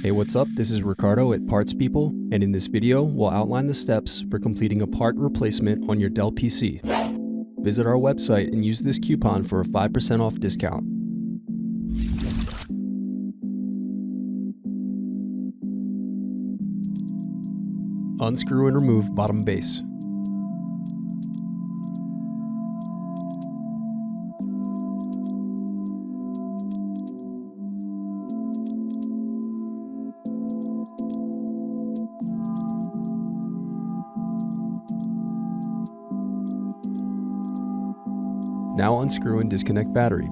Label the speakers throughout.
Speaker 1: Hey, what's up? This is Ricardo at Parts People, and in this video, we'll outline the steps for completing a part replacement on your Dell PC. Visit our website and use this coupon for a 5% off discount. Unscrew and remove bottom base. Now unscrew and disconnect battery.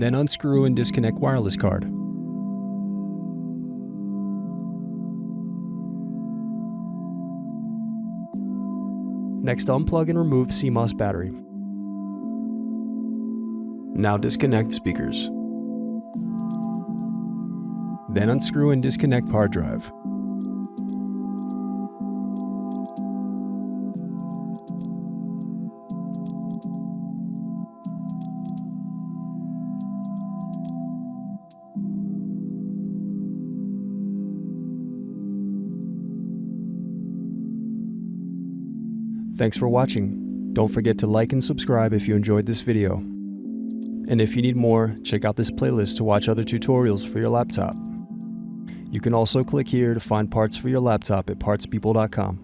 Speaker 1: Then unscrew and disconnect wireless card. Next, unplug and remove CMOS battery. Now disconnect speakers. Then unscrew and disconnect hard drive. Thanks for watching. Don't forget to like and subscribe if you enjoyed this video. And if you need more, check out this playlist to watch other tutorials for your laptop. You can also click here to find parts for your laptop at partspeople.com.